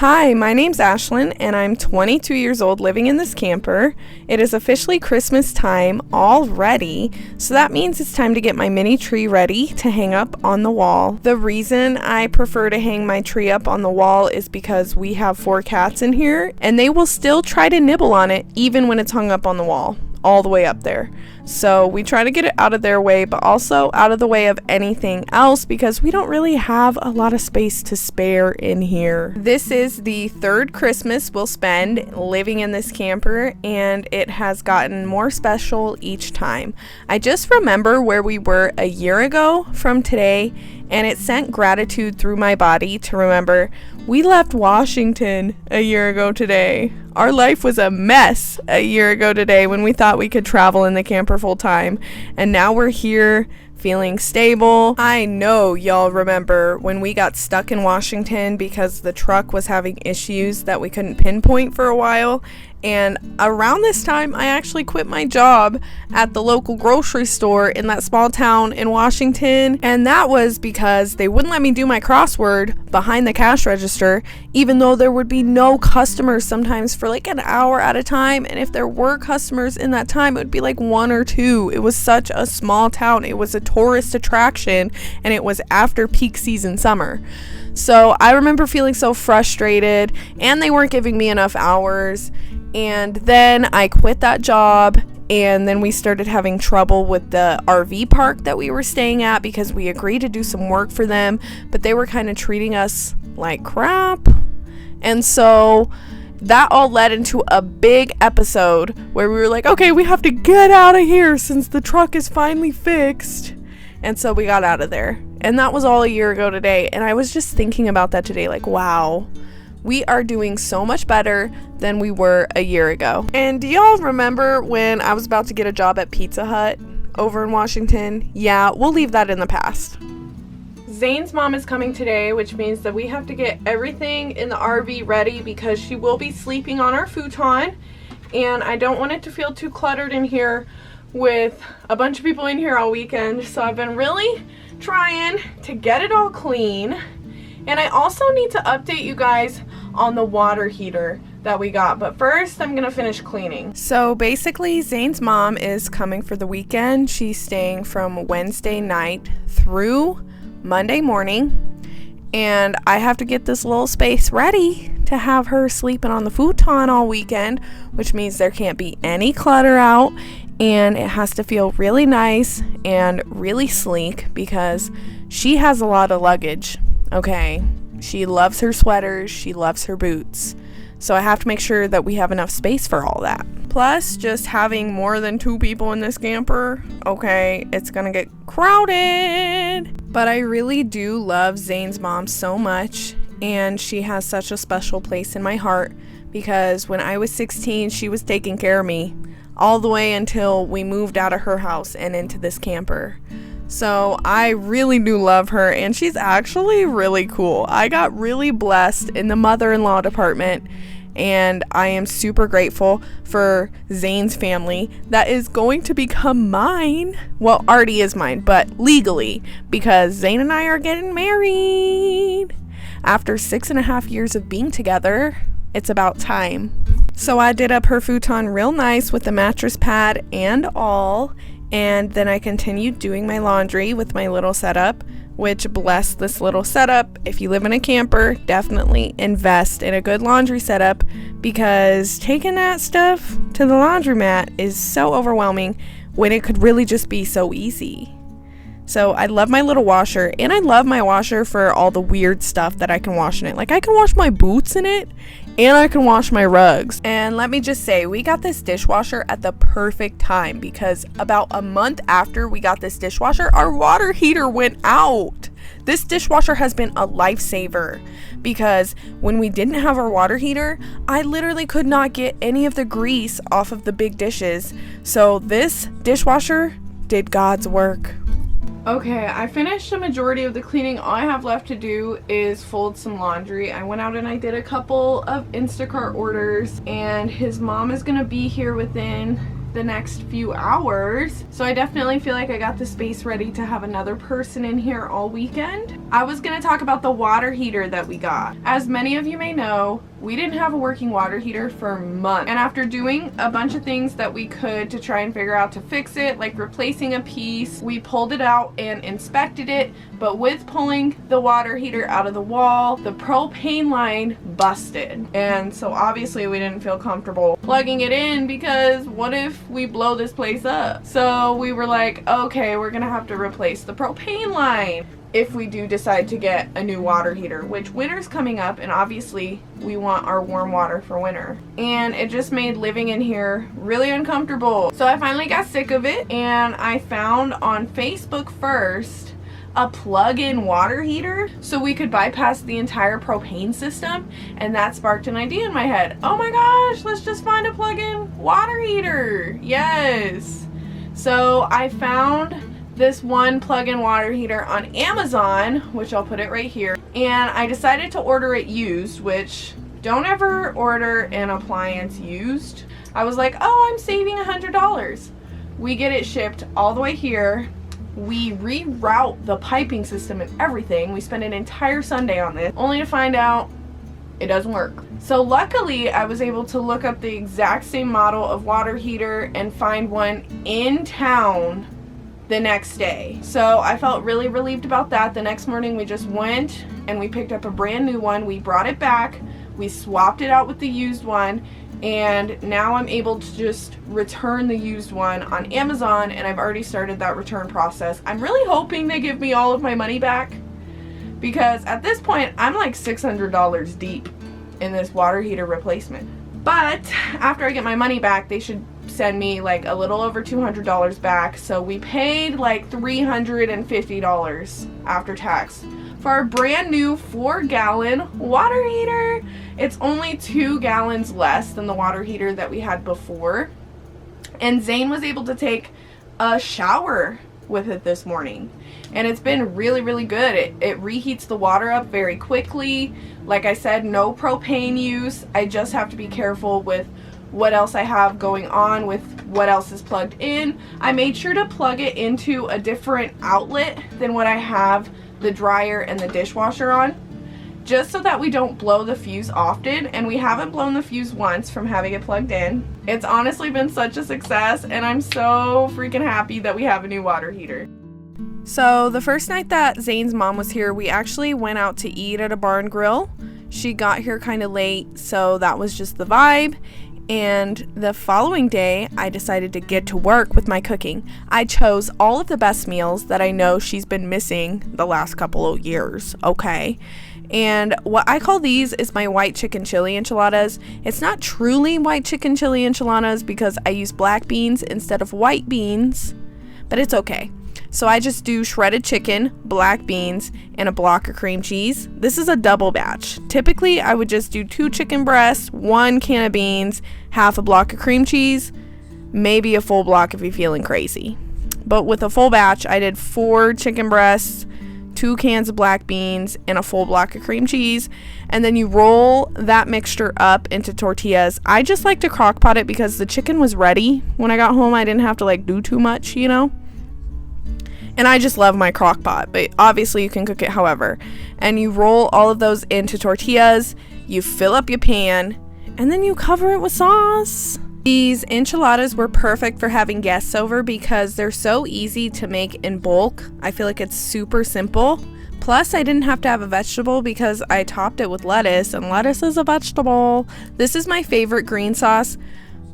Hi, my name's Ashlyn, and I'm 22 years old living in this camper. It is officially Christmas time already, so that means it's time to get my mini tree ready to hang up on the wall. The reason I prefer to hang my tree up on the wall is because we have 4 cats in here, and they will still try to nibble on it even when it's hung up on the wall, all the way up there. So we try to get it out of their way, but also out of the way of anything else because we don't really have a lot of space to spare in here. This is the 3rd Christmas we'll spend living in this camper, and it has gotten more special each time. I just remember where we were a year ago from today, and it sent gratitude through my body to remember we left Washington a year ago today. Our life was a mess a year ago today when we thought we could travel in the camper full time, and now we're here feeling stable. I know y'all remember when we got stuck in Washington because the truck was having issues that we couldn't pinpoint for a while. And around this time, I actually quit my job at the local grocery store in that small town in Washington. And that was because they wouldn't let me do my crossword behind the cash register, even though there would be no customers sometimes for like an hour at a time. And if there were customers in that time, it would be like 1 or 2. It was such a small town. It was a tourist attraction, and it was after peak season summer. So I remember feeling so frustrated, and they weren't giving me enough hours. And then I quit that job, and then we started having trouble with the RV park that we were staying at because we agreed to do some work for them, but they were kind of treating us like crap. And so that all led into a big episode where we were like, okay, we have to get out of here since the truck is finally fixed. And so we got out of there. And that was all a year ago today. And I was just thinking about that today, like, wow. We are doing so much better than we were a year ago. And do y'all remember when I was about to get a job at Pizza Hut over in Washington? Yeah, we'll leave that in the past. Zane's mom is coming today, which means that we have to get everything in the RV ready because she will be sleeping on our futon. And I don't want it to feel too cluttered in here with a bunch of people in here all weekend. So I've been really trying to get it all clean. And I also need to update you guys on the water heater that we got. But first, I'm going to finish cleaning. So basically, Zane's mom is coming for the weekend. She's staying from Wednesday night through Monday morning. And I have to get this little space ready to have her sleeping on the futon all weekend, which means there can't be any clutter out. And it has to feel really nice and really sleek because she has a lot of luggage. Okay, she loves her sweaters, she loves her boots. So I have to make sure that we have enough space for all that. Plus, just having more than 2 people in this camper, okay, it's gonna get crowded. But I really do love Zane's mom so much, and she has such a special place in my heart because when I was 16, she was taking care of me all the way until we moved out of her house and into this camper. So I really do love her, and she's actually really cool. I got really blessed in the mother-in-law department, and I am super grateful for Zane's family that is going to become mine. Well, already is mine, but legally, because Zane and I are getting married. After 6.5 years of being together, it's about time. So I did up her futon real nice with the mattress pad and all. And then I continued doing my laundry with my little setup, which, bless this little setup. If you live in a camper, definitely invest in a good laundry setup because taking that stuff to the laundromat is so overwhelming when it could really just be so easy. So I love my little washer, and I love my washer for all the weird stuff that I can wash in it. Like I can wash my boots in it, and I can wash my rugs. And let me just say, we got this dishwasher at the perfect time because about a month after we got this dishwasher, our water heater went out. This dishwasher has been a lifesaver because when we didn't have our water heater, I literally could not get any of the grease off of the big dishes. So this dishwasher did God's work. Okay, I finished the majority of the cleaning. All I have left to do is fold some laundry. I went out and I did a couple of Instacart orders, and his mom is gonna be here within the next few hours. So I definitely feel like I got the space ready to have another person in here all weekend. I was going to talk about the water heater that we got. As many of you may know, we didn't have a working water heater for months. And after doing a bunch of things that we could to try and figure out to fix it, like replacing a piece, we pulled it out and inspected it. But with pulling the water heater out of the wall, the propane line busted. And so obviously we didn't feel comfortable plugging it in, because what if we blow this place up? So we were like, okay, we're gonna have to replace the propane line if we do decide to get a new water heater, which winter's coming up, and obviously we want our warm water for winter. And it just made living in here really uncomfortable. So I finally got sick of it, and I found on Facebook first a plug-in water heater so we could bypass the entire propane system, and that sparked an idea in my head. Oh my gosh, let's just find a plug-in water heater. Yes. So I found this one plug-in water heater on Amazon, which I'll put it right here, and I decided to order it used, which don't ever order an appliance used. I was like, oh, I'm saving $100. We get it shipped all the way here. We reroute the piping system and everything. We spend an entire Sunday on this, only to find out it doesn't work. So luckily I was able to look up the exact same model of water heater and find one in town the next day. So I felt really relieved about that. The next morning we just went and we picked up a brand new one. We brought it back, we swapped it out with the used one, and now I'm able to just return the used one on Amazon, and I've already started that return process. I'm really hoping they give me all of my money back, because at this point I'm like $600 deep in this water heater replacement. But after I get my money back, they should send me like a little over $200 back. So we paid like $350 after tax for our brand new 4-gallon water heater. It's only 2 gallons less than the water heater that we had before. And Zane was able to take a shower with it this morning, and it's been really, really good. It reheats the water up very quickly. Like I said, no propane use. I just have to be careful with what else I have going on with what else is plugged in. I made sure to plug it into a different outlet than what I have the dryer and the dishwasher on, just so that we don't blow the fuse often, and we haven't blown the fuse once from having it plugged in. It's honestly been such a success, and I'm so freaking happy that we have a new water heater. So the first night that Zane's mom was here, we actually went out to eat at a bar and grill. She got here kind of late, so that was just the vibe. And the following day, I decided to get to work with my cooking. I chose all of the best meals that I know she's been missing the last couple of years, okay? And what I call these is my white chicken chili enchiladas. It's not truly white chicken chili enchiladas because I use black beans instead of white beans, but it's okay. So I just do shredded chicken, black beans, and a block of cream cheese. This is a double batch. Typically, I would just do 2 chicken breasts, 1 can of beans, half a block of cream cheese, maybe a full block if you're feeling crazy. But with a full batch, I did 4 chicken breasts, 2 cans of black beans, and a full block of cream cheese. And then you roll that mixture up into tortillas. I just like to crock pot it because the chicken was ready when I got home. I didn't have to like do too much, you know? And I just love my crock pot, but obviously you can cook it however. And you roll all of those into tortillas, you fill up your pan, and then you cover it with sauce. These enchiladas were perfect for having guests over because they're so easy to make in bulk. I feel like it's super simple. Plus, I didn't have to have a vegetable because I topped it with lettuce, and lettuce is a vegetable. This is my favorite green sauce,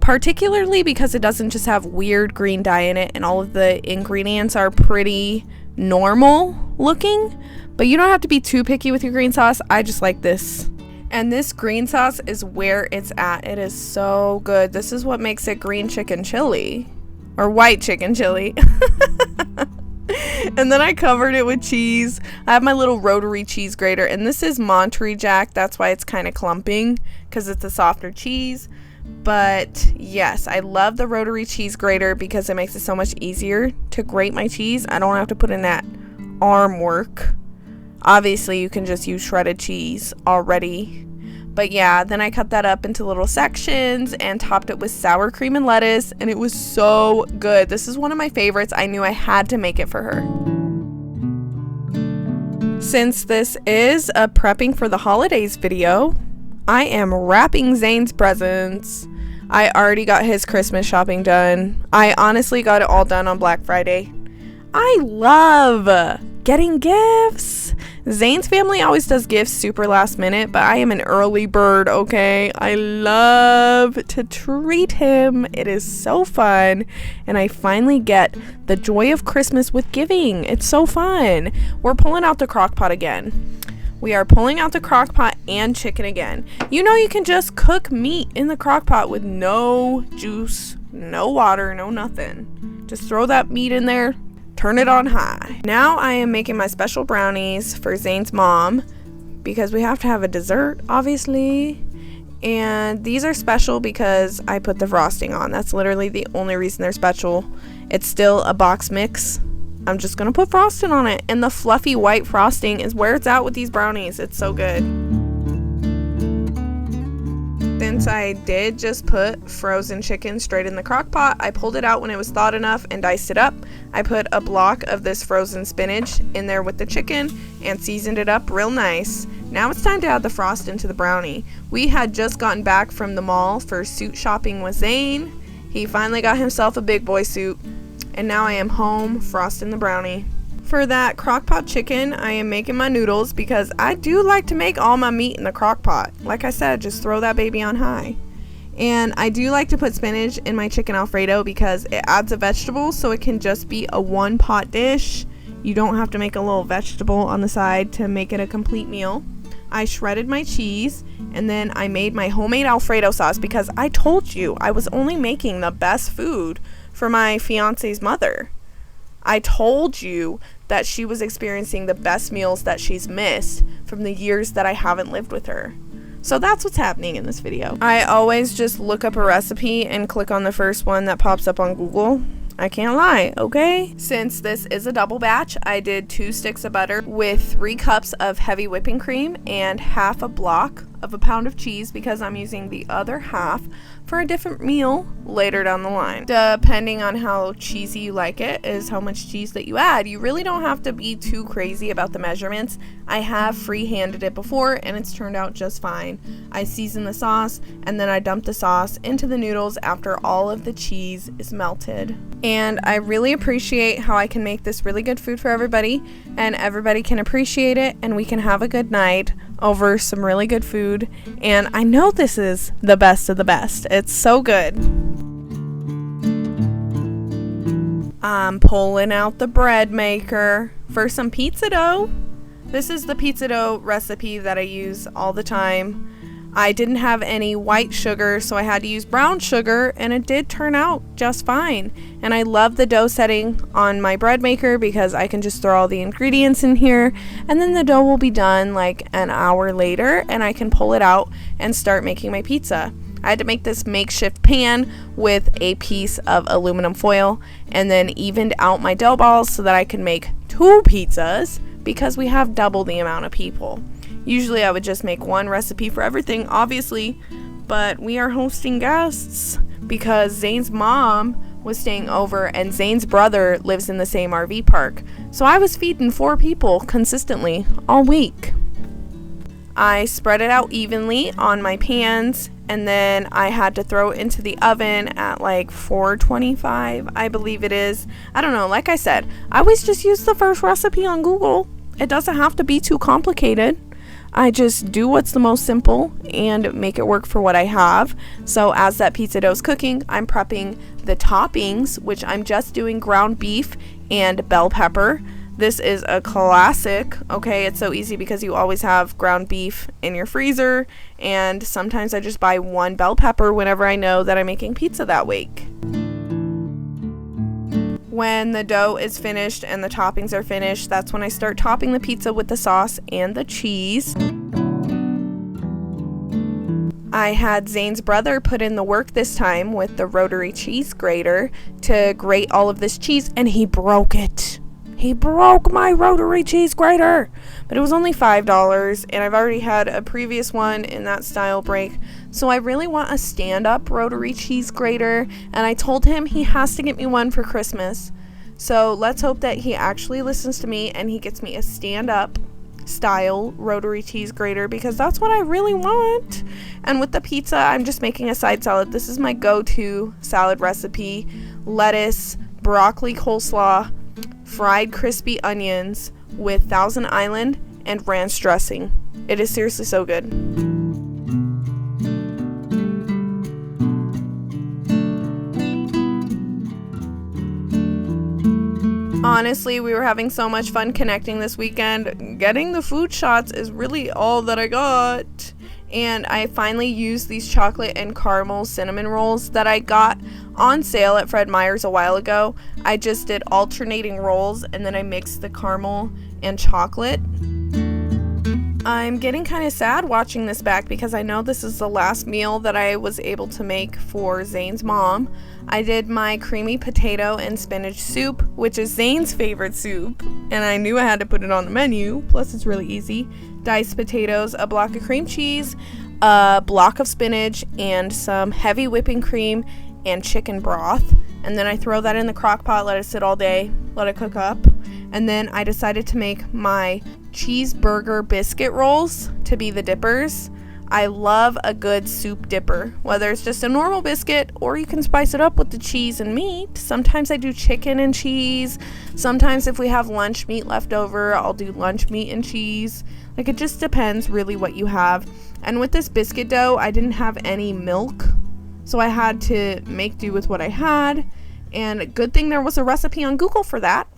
particularly because it doesn't just have weird green dye in it, and all of the ingredients are pretty normal looking, but you don't have to be too picky with your green sauce. I just like this. And this green sauce is where it's at. It is so good. This is what makes it green chicken chili, or white chicken chili. And then I covered it with cheese. I have my little rotary cheese grater, and this is Monterey Jack. That's why it's kind of clumping, because it's a softer cheese. But yes, I love the rotary cheese grater because it makes it so much easier to grate my cheese. I don't have to put in that arm work. Obviously, you can just use shredded cheese already. But yeah, then I cut that up into little sections and topped it with sour cream and lettuce, and it was so good. This is one of my favorites. I knew I had to make it for her. Since this is a prepping for the holidays video, I am wrapping Zane's presents. I already got his Christmas shopping done. I honestly got it all done on Black Friday. I love getting gifts. Zane's family always does gifts super last minute, but I am an early bird, okay? I love to treat him. It is so fun, and I finally get the joy of Christmas with giving. It's so fun. We're pulling out the crock pot again. We are pulling out the crock pot and chicken again. You know, you can just cook meat in the crock pot with no juice, no water, no nothing. Just throw that meat in there. Turn it on high. Now I am making my special brownies for Zane's mom because we have to have a dessert, obviously. And these are special because I put the frosting on. That's literally the only reason they're special. It's still a box mix. I'm just gonna put frosting on it. And the fluffy white frosting is where it's at with these brownies. It's so good. Since I did just put frozen chicken straight in the crock pot, I pulled it out when it was thawed enough and diced it up. I put a block of this frozen spinach in there with the chicken and seasoned it up real nice. Now it's time to add the frosting to the brownie. We had just gotten back from the mall for suit shopping with Zane. He finally got himself a big boy suit, and now I am home frosting the brownie. For that crock pot chicken, I am making my noodles because I do like to make all my meat in the crock pot. Like I said, just throw that baby on high. And I do like to put spinach in my chicken Alfredo because it adds a vegetable, so it can just be a one pot dish. You don't have to make a little vegetable on the side to make it a complete meal. I shredded my cheese, and then I made my homemade Alfredo sauce because I told you I was only making the best food for my fiance's mother. I told you that she was experiencing the best meals that she's missed from the years that I haven't lived with her. So that's what's happening in this video. I always just look up a recipe and click on the first one that pops up on Google. I can't lie, okay? Since this is a double batch, I did 2 sticks of butter with 3 cups of heavy whipping cream and half a block of a pound of cheese because I'm using the other half for a different meal later down the line. Depending on how cheesy you like it is how much cheese that you add. You really don't have to be too crazy about the measurements. I have free-handed it before and it's turned out just fine. I season the sauce and then I dump the sauce into the noodles after all of the cheese is melted. And I really appreciate how I can make this really good food for everybody and everybody can appreciate it and we can have a good night over some really good food. And I know this is the best of the best. It's so good. I'm pulling out the bread maker for some pizza dough. This is the pizza dough recipe that I use all the time. I didn't have any white sugar, so I had to use brown sugar, and it did turn out just fine. And I love the dough setting on my bread maker because I can just throw all the ingredients in here, and then the dough will be done like an hour later, and I can pull it out and start making my pizza. I had to make this makeshift pan with a piece of aluminum foil, and then evened out my dough balls so that I could make 2 pizzas because we have double the amount of people. Usually I would just make one recipe for everything, obviously, but we are hosting guests because Zane's mom was staying over and Zane's brother lives in the same RV park. So I was feeding 4 people consistently all week. I spread it out evenly on my pans and then I had to throw it into the oven at like 425, I believe it is. I don't know, like I said, I always just use the first recipe on Google. It doesn't have to be too complicated. I just do what's the most simple and make it work for what I have. So as that pizza dough is cooking, I'm prepping the toppings, which I'm just doing ground beef and bell pepper. This is a classic, okay? It's so easy because you always have ground beef in your freezer, and sometimes I just buy 1 bell pepper whenever I know that I'm making pizza that week. When the dough is finished and the toppings are finished, that's when I start topping the pizza with the sauce and the cheese. I had Zane's brother put in the work this time with the rotary cheese grater to grate all of this cheese, and he broke it. He broke my rotary cheese grater, but it was only $5, and I've already had a previous one in that style break, so I really want a stand-up rotary cheese grater, and I told him he has to get me one for Christmas. So let's hope that he actually listens to me and he gets me a stand-up style rotary cheese grater because that's what I really want. And with the pizza, I'm just making a side salad. This is my go-to salad recipe: lettuce, broccoli coleslaw, fried crispy onions with Thousand Island and ranch dressing. It is seriously so good. Honestly, we were having so much fun connecting this weekend. Getting the food shots is really all that I got. And I finally used these chocolate and caramel cinnamon rolls that I got on sale at Fred Meyer's a while ago. I just did alternating rolls and then I mixed the caramel and chocolate. I'm getting kind of sad watching this back because I know this is the last meal that I was able to make for Zane's mom. I did my creamy potato and spinach soup, which is Zane's favorite soup, and I knew I had to put it on the menu, plus it's really easy. Diced potatoes, a block of cream cheese, a block of spinach, and some heavy whipping cream and chicken broth. And then I throw that in the crock pot, let it sit all day, let it cook up. And then I decided to make my cheeseburger biscuit rolls to be the dippers. I love a good soup dipper, whether it's just a normal biscuit or you can spice it up with the cheese and meat. Sometimes I do chicken and cheese. Sometimes if we have lunch meat left over, I'll do lunch meat and cheese. Like, it just depends really what you have. And with this biscuit dough, I didn't have any milk, so I had to make do with what I had. And good thing there was a recipe on Google for that.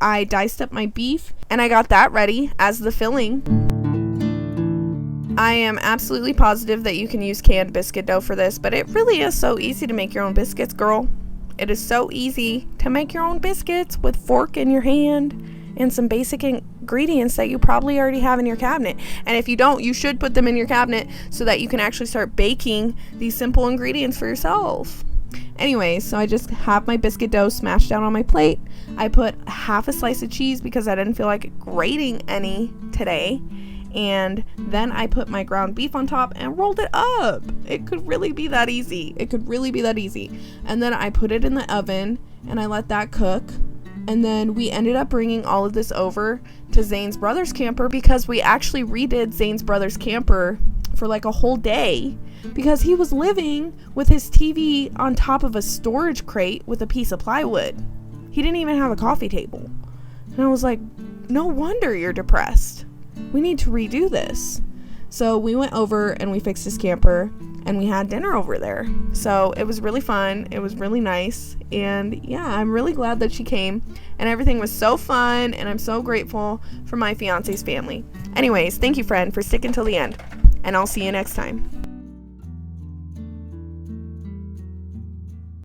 I diced up my beef and I got that ready as the filling. I am absolutely positive that you can use canned biscuit dough for this, but it really is so easy to make your own biscuits, girl. It is so easy to make your own biscuits with fork in your hand and some basic ingredients that you probably already have in your cabinet. And if you don't, you should put them in your cabinet so that you can actually start baking these simple ingredients for yourself. Anyway, so I just have my biscuit dough smashed down on my plate. I put half a slice of cheese because I didn't feel like grating any today. And then I put my ground beef on top and rolled it up. It could really be that easy. It could really be that easy. And then I put it in the oven and I let that cook. And then we ended up bringing all of this over to Zane's brother's camper because we actually redid Zane's brother's camper for like a whole day because he was living with his TV on top of a storage crate with a piece of plywood. He didn't even have a coffee table. And I was like, no wonder you're depressed. We need to redo this. So we went over and we fixed his camper and we had dinner over there. So it was really fun. It was really nice. And yeah, I'm really glad that she came and everything was so fun. And I'm so grateful for my fiance's family. Anyways, thank you, friend, for sticking till the end. And I'll see you next time.